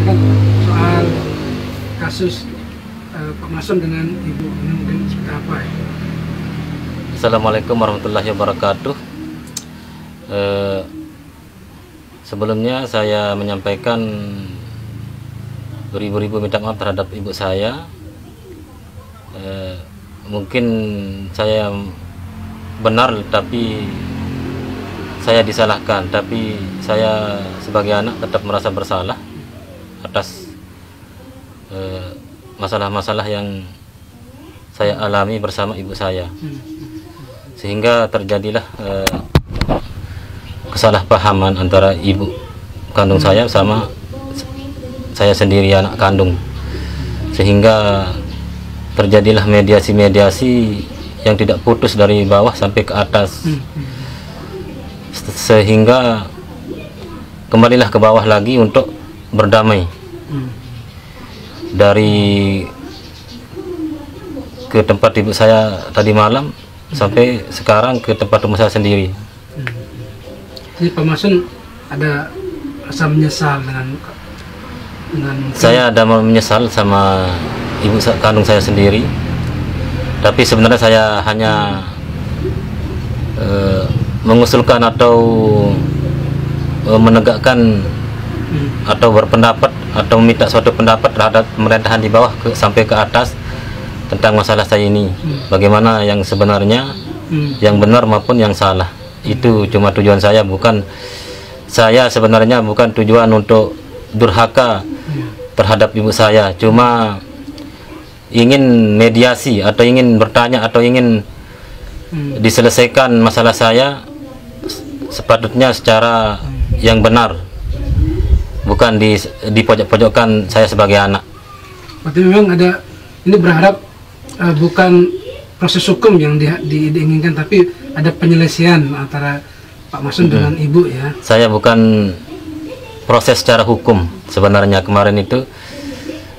Ini kan soal kasus Pak Mason dengan Ibu ini mungkin seperti apa ya? Assalamualaikum warahmatullahi wabarakatuh. Sebelumnya saya menyampaikan beribu-ribu minta maaf terhadap ibu saya. Mungkin saya benar tapi saya disalahkan, tapi saya sebagai anak tetap merasa bersalah atas masalah-masalah yang saya alami bersama ibu saya, sehingga terjadilah kesalahpahaman antara ibu kandung saya sama saya sendiri anak kandung, sehingga terjadilah mediasi-mediasi yang tidak putus dari bawah sampai ke atas, sehingga kembalilah ke bawah lagi untuk berdamai. Dari ke tempat ibu saya tadi malam sampai sekarang ke tempat rumah saya sendiri. Jadi Pak Mason ada rasa menyesal dengan saya ada menyesal sama ibu kandung saya sendiri, tapi sebenarnya saya hanya mengusulkan atau menegakkan atau berpendapat atau meminta suatu pendapat terhadap pemerintahan di bawah sampai ke atas tentang masalah saya ini, bagaimana yang sebenarnya, yang benar maupun yang salah. Itu cuma tujuan saya, bukan saya sebenarnya bukan tujuan untuk durhaka terhadap ibu saya, cuma ingin mediasi atau ingin bertanya atau ingin diselesaikan masalah saya sepatutnya secara yang benar, bukan di pojok-pojokkan saya sebagai anak. Berarti memang ada, ini berharap bukan proses hukum yang diinginkan, tapi ada penyelesaian antara Pak Mason dengan Ibu ya. Saya bukan proses secara hukum sebenarnya kemarin itu,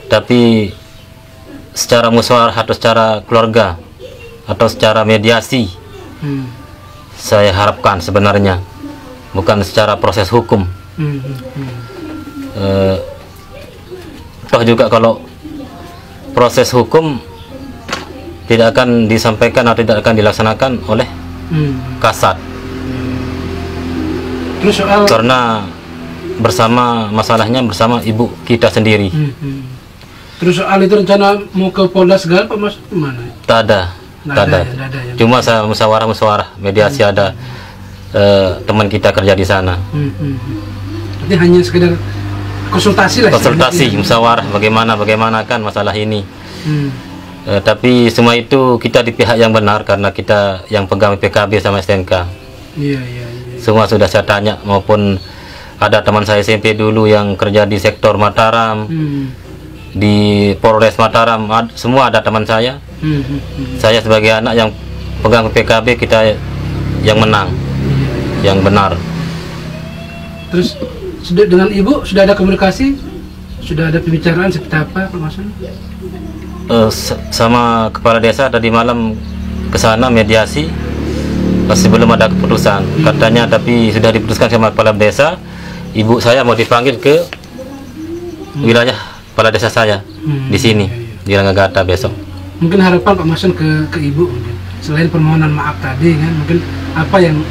tapi secara musyawarah atau secara keluarga atau secara mediasi. Saya harapkan sebenarnya, bukan secara proses hukum. Toh juga kalau proses hukum tidak akan disampaikan atau tidak akan dilaksanakan oleh Kasat. Terus soal, karena masalahnya bersama ibu kita sendiri. Terus soal itu rencana mau ke Polda segala Pak Mas kemana? Tak ada. Ya. Cuma saya musyawarah mediasi, ada teman kita kerja di sana. Jadi hanya sekedar konsultasi lah. Konsultasi, musyawarah bagaimana kan masalah ini. Tapi semua itu kita di pihak yang benar karena kita yang pegang PKB sama STNK. Iya. Semua sudah saya tanya, maupun ada teman saya SMP dulu yang kerja di sektor Mataram, di Polres Mataram, semua ada teman saya. Saya sebagai anak yang pegang PKB, kita yang menang, yang benar. Terus sudah dengan Ibu sudah ada komunikasi, sudah ada pembicaraan seperti apa Pak Mason? Sama kepala desa tadi malam ke sana mediasi, masih belum ada keputusan katanya, tapi sudah diputuskan sama kepala desa. Ibu saya mau dipanggil ke wilayah kepala desa saya di sini di Ranggagata besok. Mungkin harapan Pak Mason ke Ibu mungkin, selain permohonan maaf tadi kan, mungkin apa yang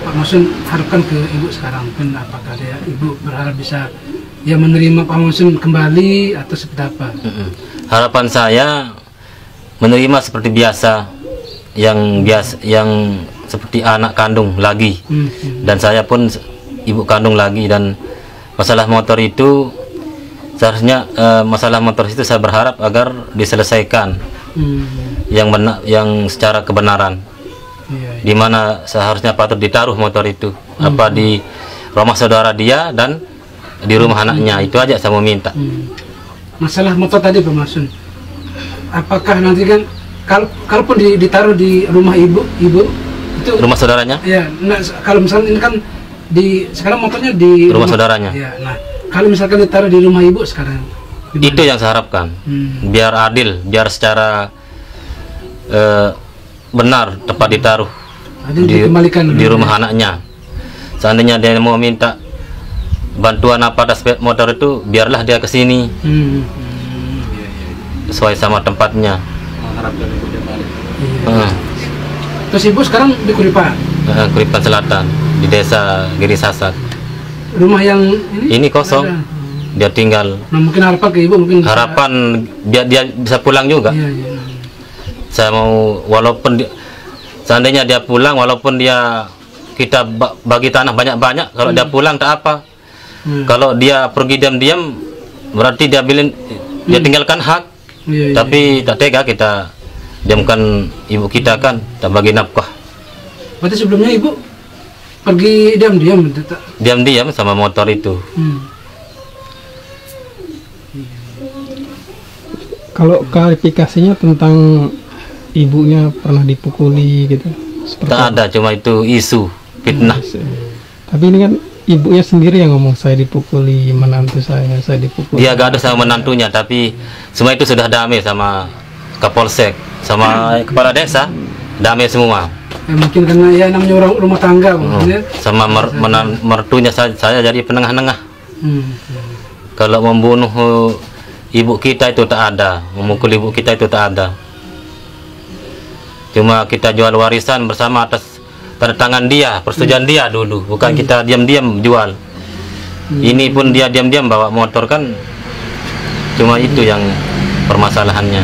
Pak Mason harapkan ke Ibu sekarang? Mungkin apakah Ibu berharap bisa ya menerima Pak Mason kembali atau seperti apa? Harapan saya menerima seperti biasa, yang seperti anak kandung lagi, dan saya pun ibu kandung lagi. Dan masalah motor itu seharusnya masalah motor itu saya berharap agar diselesaikan yang benar, yang secara kebenaran. Di mana seharusnya patut ditaruh motor itu, apa di rumah saudara dia dan di rumah anaknya. Itu aja saya mau minta. Masalah motor tadi Pak Mason, apakah nanti kan kalaupun ditaruh di rumah ibu itu rumah saudaranya? Ya, nah kalau misalnya ini kan sekarang motornya di rumah saudaranya. Ya, nah kalau misalkan ditaruh di rumah Ibu sekarang, gimana? Itu yang saya harapkan, biar adil, biar secara benar tepat ditaruh di rumah anaknya. Seandainya dia mau minta bantuan apa ada sepeda motor itu biarlah dia ke sini sesuai sama tempatnya. Mengharapkan ibu dia balik. Terus ibu sekarang di Kuripan? Kuripan Selatan di desa Giri Sasak. Rumah yang Ini kosong, ada. dia tinggal. Nah mungkin harapan ke ibu mungkin bisa- Harapan biar dia bisa pulang juga. Iya, iya. Saya mau walaupun seandainya dia pulang, walaupun dia kita bagi tanah banyak-banyak, kalau dia pulang tak apa. Kalau dia pergi diam-diam berarti dia dia tinggalkan hak. Iya, iya. Tapi tak tega kita diamkan ibu kita kan, tak bagi nafkah. Berarti sebelumnya ibu pergi diam-diam tak? Diam-diam sama motor itu. Kalau klarifikasinya tentang ibunya pernah dipukuli gitu, seperti Tak ada, cuma itu isu fitnah. Tapi ini kan ibunya sendiri yang ngomong, saya dipukuli menantu saya dipukuli. Dia gaduh sama menantunya, tapi semua itu sudah damai sama Kapolsek, sama kepala desa, damai semua. Ya, mungkin karena ya namanya orang rumah tangga mungkin ya. Sama mertunya saya jadi penengah-nengah. Kalau membunuh ibu kita itu tak ada, memukul ibu kita itu tak ada. Cuma kita jual warisan bersama atas tanda tangan dia, persetujuan dia dulu, bukan kita diam-diam jual. Ini pun dia diam-diam bawa motor kan, cuma itu yang permasalahannya.